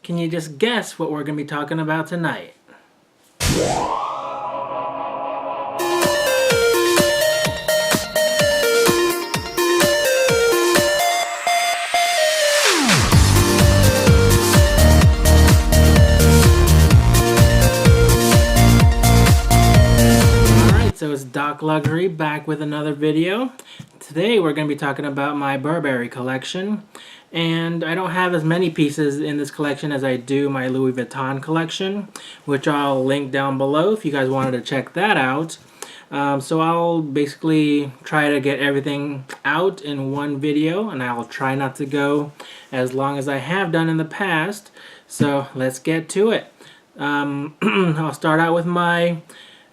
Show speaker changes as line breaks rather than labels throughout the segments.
Can you just guess what we're going to be talking about tonight? So it's Doc Luxury back with another video. Today we're going to be talking about my Burberry collection, and I don't have as many pieces in this collection as I do my Louis Vuitton collection, which I'll link down below if you guys wanted to check that out. So I'll basically try to get everything out in one video, and I'll try not to go as long as I have done in the past. So let's get to it. I'll start out with my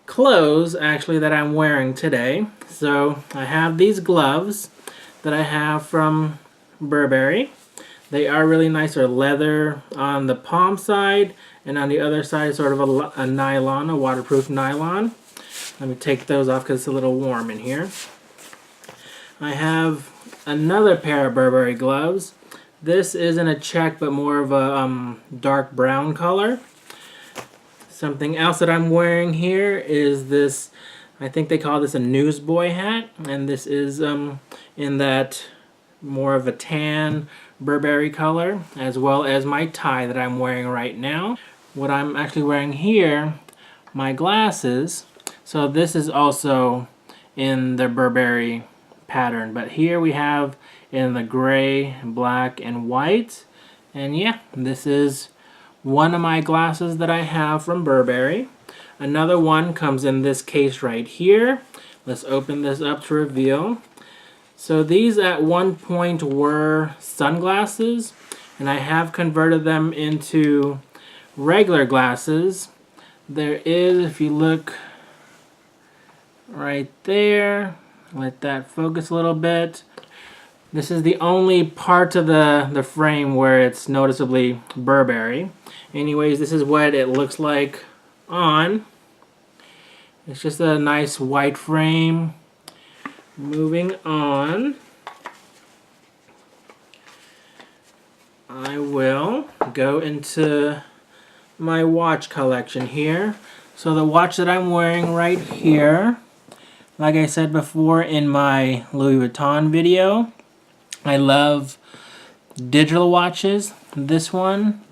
clothes actually that I'm wearing today. So I have these gloves that I have from Burberry. They are really nice. They're leather on the palm side, and on the other side sort of a nylon, a waterproof nylon. Let me take those off because it's a little warm in here. I have another pair of Burberry gloves. This isn't a check but more of a dark brown color. Something else that I'm wearing here is this, I think they call this a newsboy hat, and this is in that more of a tan Burberry color, as well as my tie that I'm wearing right now. What I'm actually wearing here, my glasses, so this is also in the Burberry pattern, but here we have in the gray, black, and white, and yeah, this is one of my glasses that I have from Burberry. Another one comes in this case right here. Let's open this up to reveal. So these at one point were sunglasses, and I have converted them into regular glasses. There is, if you look right there, let that focus a little bit. This is the only part of the frame where it's noticeably Burberry. Anyways, this is what it looks like on. It's just a nice white frame. Moving on, I will go into my watch collection here. So the watch that I'm wearing right here, like I said before in my Louis Vuitton video, I love digital watches. This one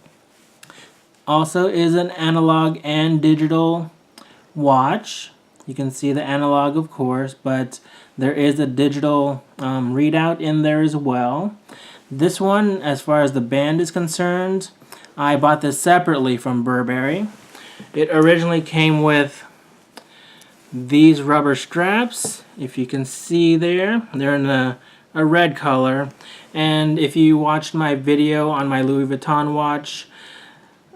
also is an analog and digital watch. You can see the analog, of course, but there is a digital readout in there as well. This one, as far as the band is concerned, I bought this separately from Burberry. It originally came with these rubber straps. If you can see there, they're in a red color, and if you watched my video on my Louis Vuitton watch,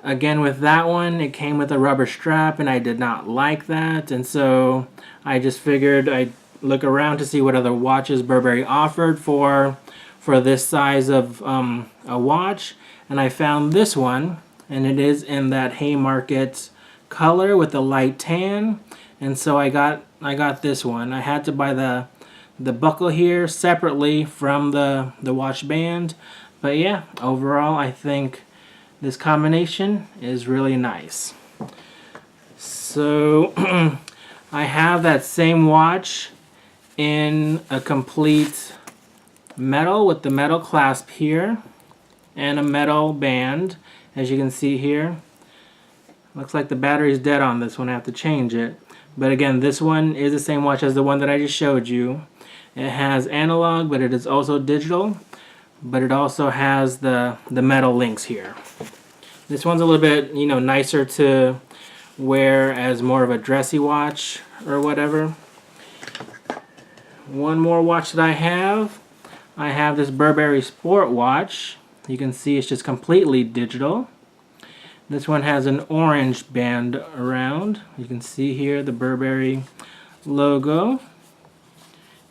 again with that one, it came with a rubber strap, and I did not like that, and so I just figured I'd look around to see what other watches Burberry offered for this size of a watch, and I found this one, and it is in that Haymarket color with the light tan, and so I got this one. I had to buy the buckle here separately from the watch band, but yeah, overall I think this combination is really nice. So I have that same watch in a complete metal with the metal clasp here and a metal band, as you can see here. Looks like the battery's dead on this one. I have to change it, but again, this one is the same watch as the one that I just showed you. It has analog, but it is also digital, but it also has the metal links here. This one's a little bit, nicer to wear as more of a dressy watch or whatever. One more watch that I have this Burberry Sport watch. You can see it's just completely digital. This one has an orange band around. You can see here the Burberry logo.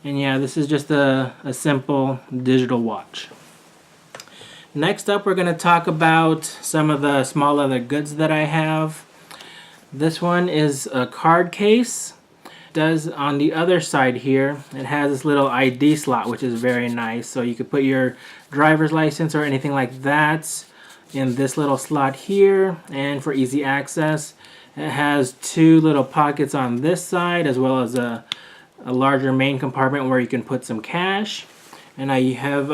And yeah, this is just a simple digital watch. Next up, we're going to talk about some of the small leather goods that I have. This one is a card case. Does on the other side here, it has this little ID slot, which is very nice. So you could put your driver's license or anything like that in this little slot here, and for easy access, it has two little pockets on this side as well as a larger main compartment where you can put some cash. And I have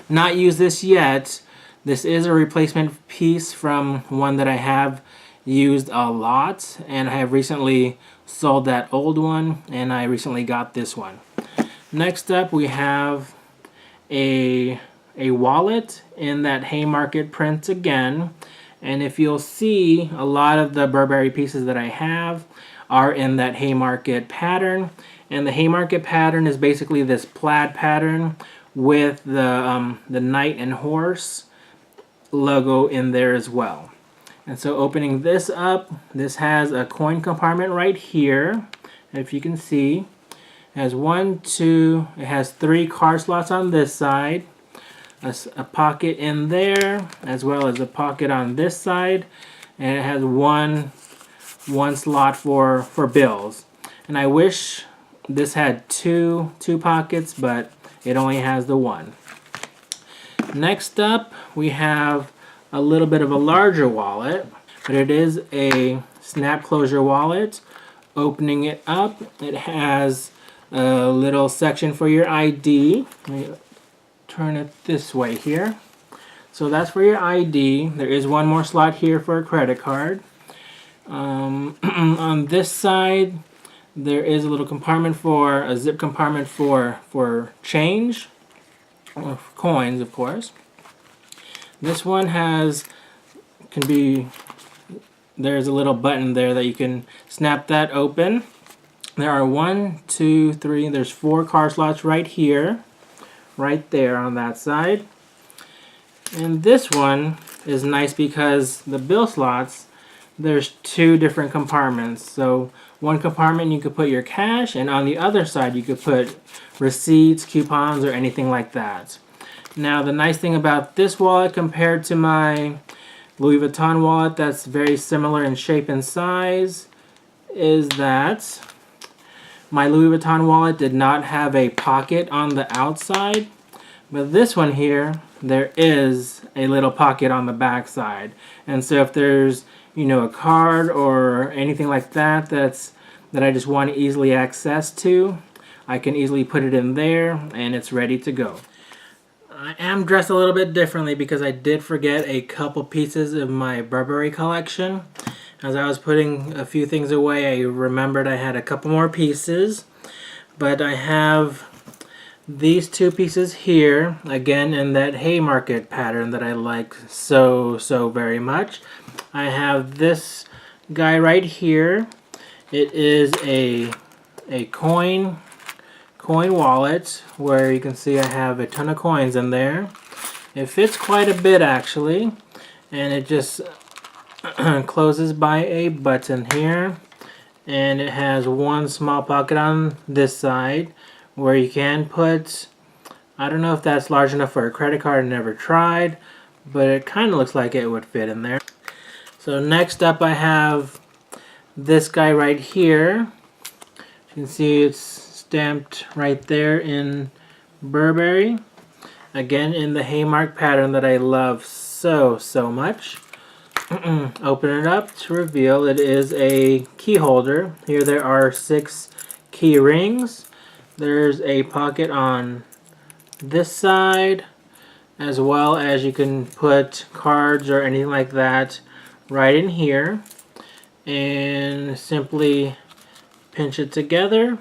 not used this yet. This is a replacement piece from one that I have used a lot, and I have recently sold that old one, and I recently got this one. Next up, we have a wallet in that Haymarket print again, and if you'll see, a lot of the Burberry pieces that I have are in that Haymarket pattern, and the Haymarket pattern is basically this plaid pattern with the knight and horse logo in there as well. And so opening this up, this has a coin compartment right here. If you can see, it has it has 3 card slots on this side, a pocket in there, as well as a pocket on this side, and it has one slot for bills. And I wish this had two pockets, but it only has the one. Next up, we have a little bit of a larger wallet, but it is a snap closure wallet. Opening it up, it has a little section for your ID. Let me turn it this way here. So that's for your ID. There is one more slot here for a credit card. On this side, there is a little compartment for a zip compartment for change, or coins, of course. This one there's a little button there that you can snap that open. There are 1, 2, 3, there's 4 card slots right here, right there on that side. And this one is nice because the bill slots, there's 2 different compartments. So one compartment you could put your cash, and on the other side you could put receipts, coupons, or anything like that. Now the nice thing about this wallet compared to my Louis Vuitton wallet that's very similar in shape and size is that my Louis Vuitton wallet did not have a pocket on the outside, but this one here, there is a little pocket on the back side. And so if there's, a card or anything like that that I just want to easily access to, I can easily put it in there and it's ready to go. I am dressed a little bit differently because I did forget a couple pieces of my Burberry collection. As I was putting a few things away, I remembered I had a couple more pieces. But I have these 2 pieces here, again in that Haymarket pattern that I like so very much. I have this guy right here. It is a coin wallet where you can see I have a ton of coins in there. It fits quite a bit actually, and it just closes by a button here, and it has one small pocket on this side where you can put, I don't know if that's large enough for a credit card, I never tried, but it kind of looks like it would fit in there. So next up I have this guy right here. You can see it's stamped right there in Burberry, again in the Haymarket pattern that I love so much. Open it up to reveal it is a key holder. Here there are 6 key rings. There's a pocket on this side, as well as you can put cards or anything like that right in here, and simply pinch it together,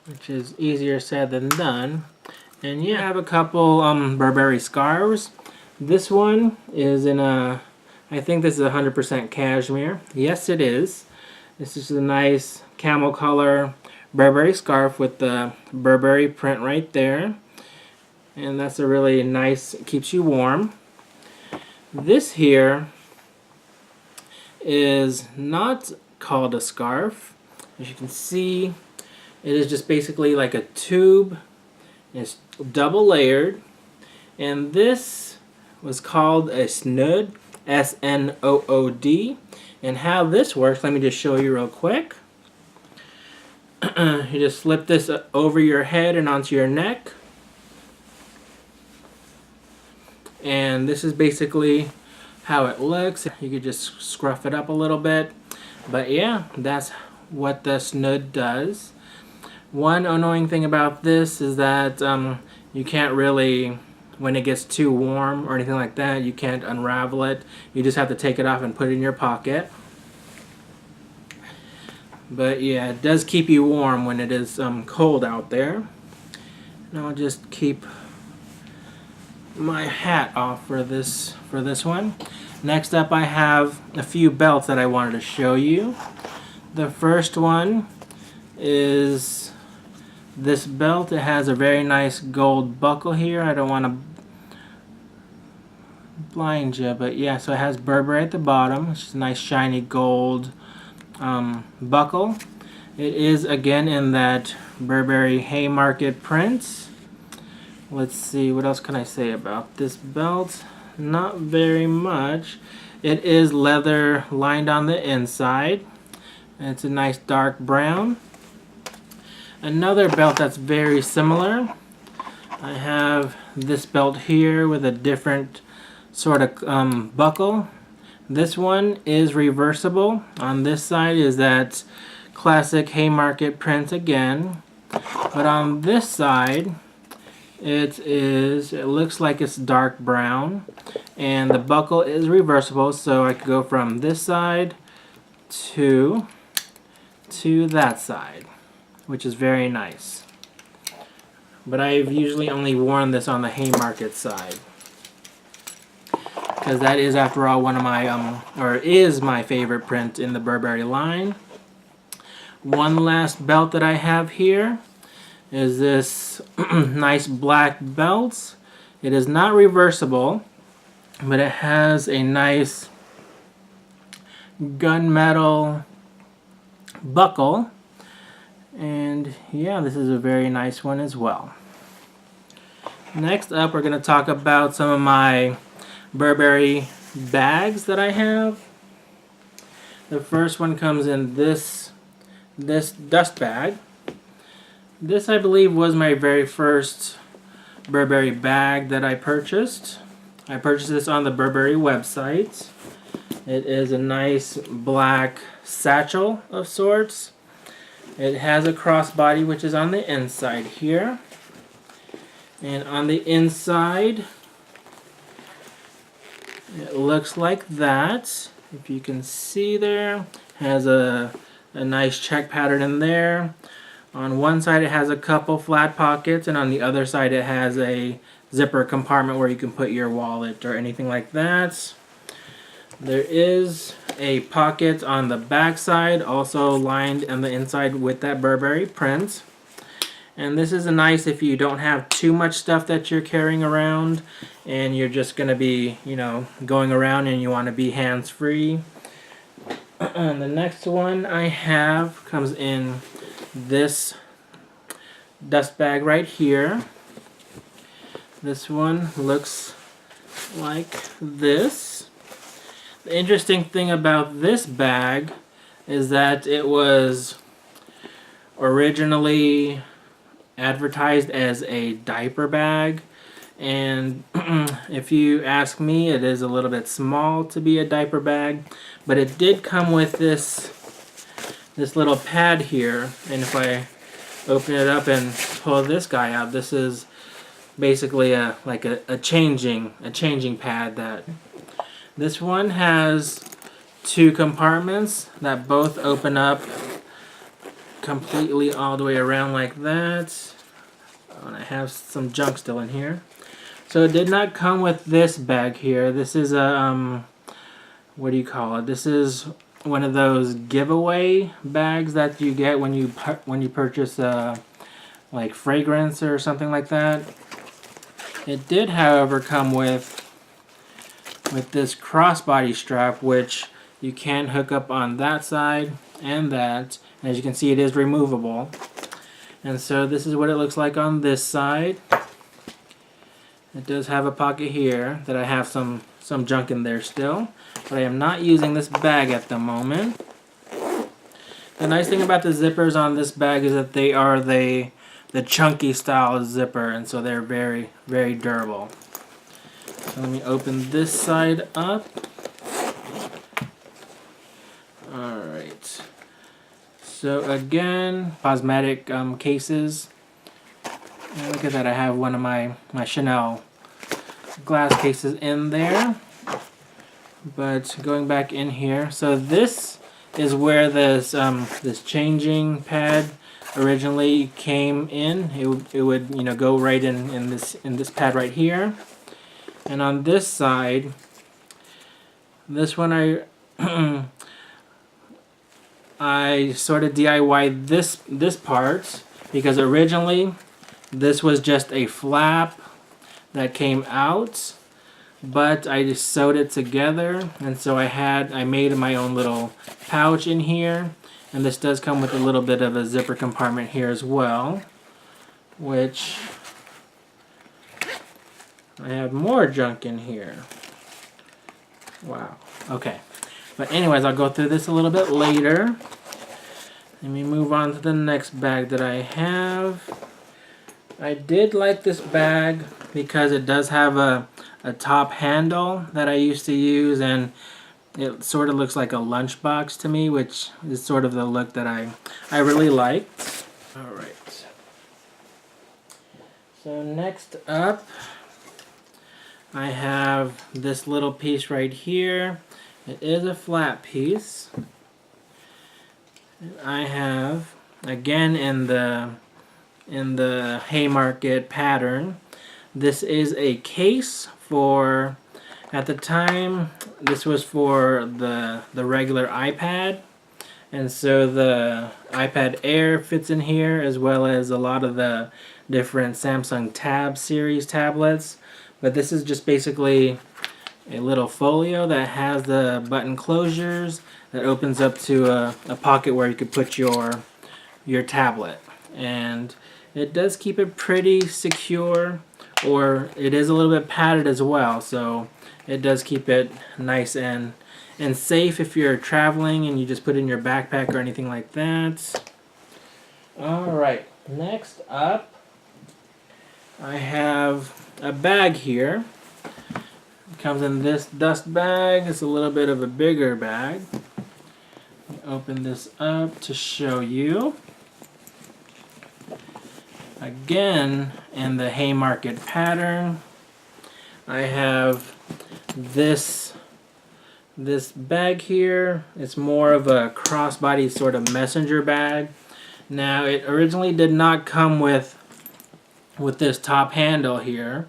which is easier said than done. And you have a couple Burberry scarves. This one is in I think this is 100% cashmere. Yes, it is. This is a nice camel color Burberry scarf with the Burberry print right there. And that's a really nice, keeps you warm. This here is not called a scarf. As you can see, it is just basically like a tube. It's double layered. And this was called a snood, S-N-O-O-D. And how this works, let me just show you real quick. You just slip this over your head and onto your neck. and this is basically how it looks. You could just scruff it up a little bit, but yeah, that's what the snood does. One annoying thing about this is that you can't really, when it gets too warm or anything like that, you can't unravel it. You just have to take it off and put it in your pocket. But yeah, it does keep you warm when it is cold out there. And I'll just keep my hat off for this one. Next up, I have a few belts that I wanted to show you. The first one is this belt. It has a very nice gold buckle here. I don't want to blind you, but yeah, so it has Burberry at the bottom. It's just a nice shiny gold buckle. It is again in that Burberry Haymarket print. Let's see, what else can I say about this belt? Not very much. It is leather lined on the inside. It's a nice dark brown. Another belt that's very similar. I have this belt here with a different sort of buckle. This one is reversible. On this side is that classic Haymarket print again. But on this side, it looks like it's dark brown. And the buckle is reversible, so I could go from this side to that side, which is very nice. But I've usually only worn this on the Haymarket side, because that is, after all, one of my is my favorite print in the Burberry line. One last belt that I have here is this nice black belt. It is not reversible, but it has a nice gunmetal buckle, and yeah, this is a very nice one as well. Next up, we're going to talk about some of my Burberry bags that I have. The first one comes in this dust bag. This, I believe, was my very first Burberry bag that I purchased. I purchased this on the Burberry website. It is a nice black satchel of sorts. It has a crossbody, which is on the inside here. And on the inside, it looks like that. If you can see there, has a nice check pattern in there. On one side it has a couple flat pockets, and on the other side it has a zipper compartment where you can put your wallet or anything like that. There is a pocket on the back side, also lined on the inside with that Burberry print. And this is a nice if you don't have too much stuff that you're carrying around and you're just going to be, going around and you want to be hands-free. And the next one I have comes in this dust bag right here. This one looks like this. The interesting thing about this bag is that it was originally advertised as a diaper bag, and if you ask me, it is a little bit small to be a diaper bag, but it did come with this little pad here, and if I open it up and pull this guy out, this is basically a changing pad. That this one has two compartments that both open up completely all the way around like that. And I have some junk still in here. So it did not come with this bag here. This is a what do you call it? This is one of those giveaway bags that you get when you purchase like fragrance or something like that. It did, however, come with this crossbody strap, which you can hook up on that side and that. As you can see, it is removable. And so this is what it looks like on this side. It does have a pocket here that I have some junk in there still, but I am not using this bag at the moment. The nice thing about the zippers on this bag is that they are the chunky style zipper, and so they're very, very durable. Let me open this side up. Alright. So again, cosmetic cases. And look at that, I have one of my Chanel glass cases in there. But going back in here, so this is where this this changing pad originally came in. It would you know go right in this pad right here. And on this side, this one I sort of DIY'd this part because originally this was just a flap that came out, but I just sewed it together, and so I made my own little pouch in here, and this does come with a little bit of a zipper compartment here as well, which I have more junk in here. Wow. Okay. But anyways, I'll go through this a little bit later. Let me move on to the next bag that I have. I did like this bag because it does have a top handle that I used to use, and it sort of looks like a lunchbox to me, which is sort of the look that I really liked. Alright. So next up, I have this little piece right here. It is a flat piece. I have, again in the Haymarket pattern, this is a case for, at the time, this was for the regular iPad. And so the iPad Air fits in here, as well as a lot of the different Samsung Tab series tablets. But this is just basically a little folio that has the button closures that opens up to a pocket where you could put your tablet. And it does keep it pretty secure, or it is a little bit padded as well, so it does keep it nice and safe if you're traveling and you just put it in your backpack or anything like that. Alright, next up I have a bag here. It comes in this dust bag. It's a little bit of a bigger bag. Open this up to show you. Again, in the Haymarket pattern, I have this bag here. It's more of a crossbody sort of messenger bag. Now, it originally did not come with this top handle here.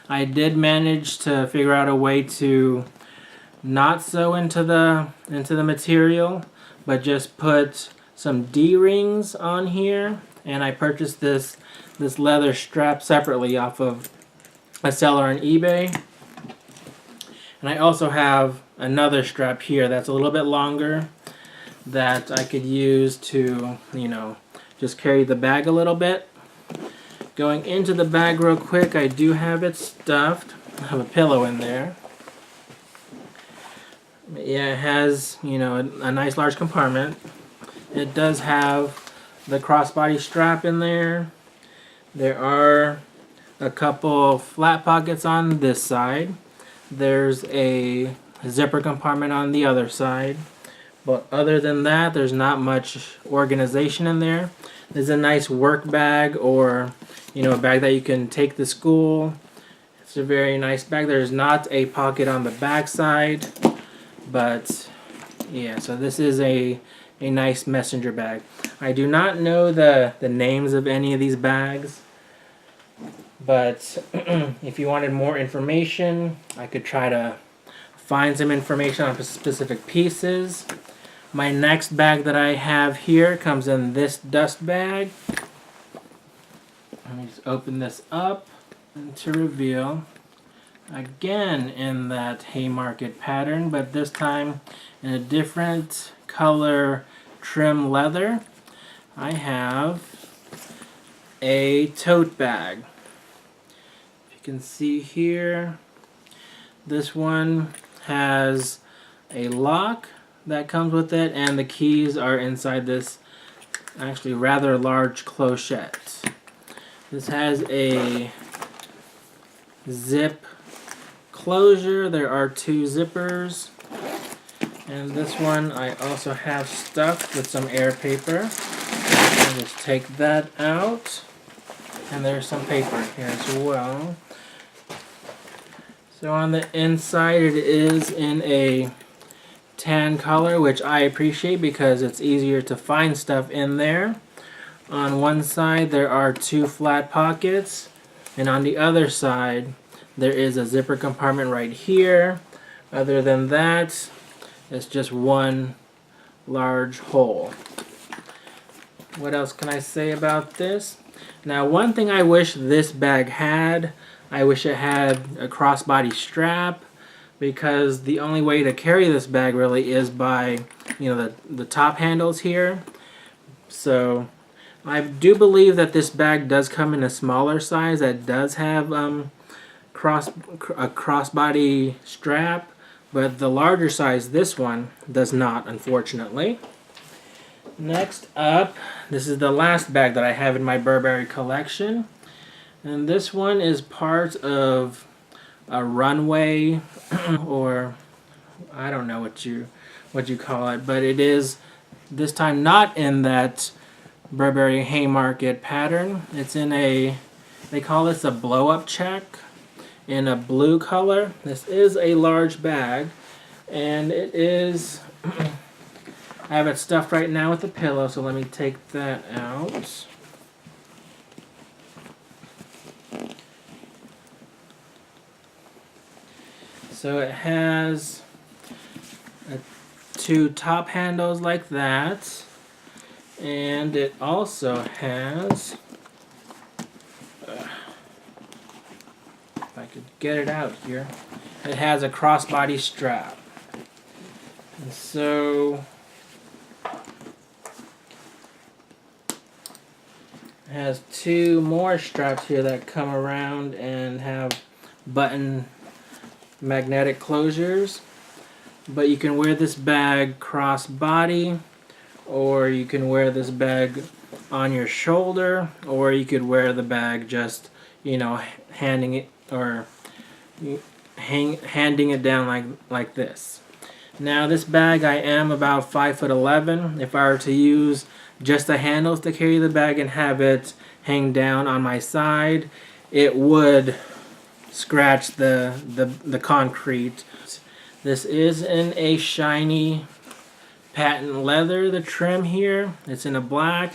I did manage to figure out a way to not sew into the material, but just put some D-rings on here. And I purchased this leather strap separately off of a seller on eBay. And I also have another strap here that's a little bit longer that I could use to, you know, just carry the bag a little bit. Going into the bag real quick, I do have it stuffed. I have a pillow in there. Yeah, it has, you know, a nice large compartment. It does have the crossbody strap in there. There are a couple flat pockets on this side. There's a zipper compartment on the other side. But other than that, there's not much organization in there. There's a nice work bag, or, you know, a bag that you can take to school. It's a very nice bag. There's not a pocket on the back side, but yeah, so this is a nice messenger bag. I do not know the names of any of these bags, but if you wanted more information, I could try to find some information on specific pieces. My next bag that I have here comes in this dust bag. Let me just open this up and to reveal, again in that Haymarket pattern, but this time in a different color trim leather. I have a tote bag. If you can see here, this one has a lock that comes with it, and the keys are inside this actually rather large clochette. This has a zip closure, there are 2 zippers. And this one I also have stuffed with some air paper. I'll just take that out. And there's some paper here as well. So on the inside it is in a tan color, which I appreciate because it's easier to find stuff in there. On one side there are 2 flat pockets, and on the other side there is a zipper compartment right here. Other than that, it's just one large hole. What else can I say about this? Now, one thing I wish this bag had, I wish it had a crossbody strap, because the only way to carry this bag really is by, you know, the top handles here. So I do believe that this bag does come in a smaller size that does have a crossbody strap, but the larger size, this one, does not, unfortunately. Next up, this is the last bag that I have in my Burberry collection, and this one is part of a runway or I don't know what you call it, but it is this time not in that Burberry Haymarket pattern. It's in a, they call this a blow-up check in a blue color. This is a large bag, and it is I have it stuffed right now with a pillow, so let me take that out. So it has 2 top handles like that, and it also has, if I could get it out here, it has a crossbody strap. And so it has 2 more straps here that come around and have button magnetic closures. But you can wear this bag cross-body, or you can wear this bag on your shoulder, or you could wear the bag just, you know, handing it or handing it down like this. Now this bag, I am about 5'11". If I were to use just the handles to carry the bag and have it hang down on my side, it would scratch the concrete. This is in a shiny patent leather, the trim here. It's in a black.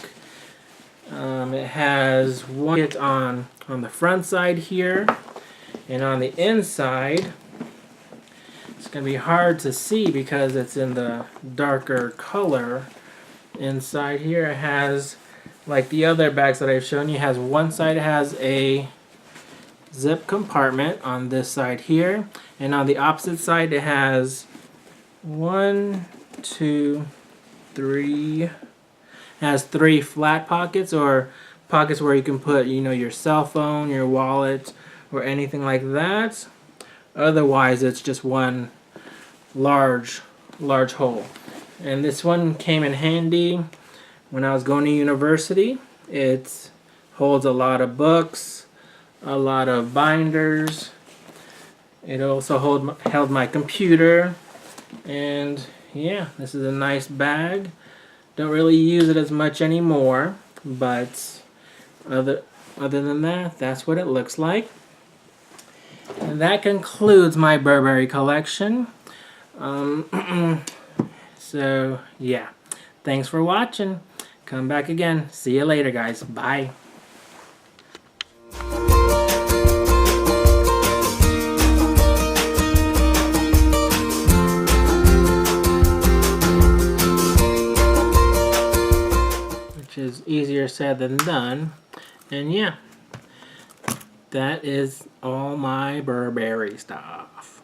It has one pocket on the front side here, and on the inside it's going to be hard to see because it's in the darker color. Inside here it has, like the other bags that I've shown you, has one side has a zip compartment on this side here, and on the opposite side it has 1, 2, 3. It has 3 flat pockets, or pockets where you can put, you know, your cell phone, your wallet, or anything like that. Otherwise, it's just one large hole. And this one came in handy when I was going to university. It holds a lot of books, a lot of binders. It also held my computer, and yeah, this is a nice bag. Don't really use it as much anymore, but other than that, that's what it looks like. And that concludes my Burberry collection. So yeah, thanks for watching. Come back again. See you later, guys. Bye. Which is easier said than done. And yeah, that is all my Burberry stuff.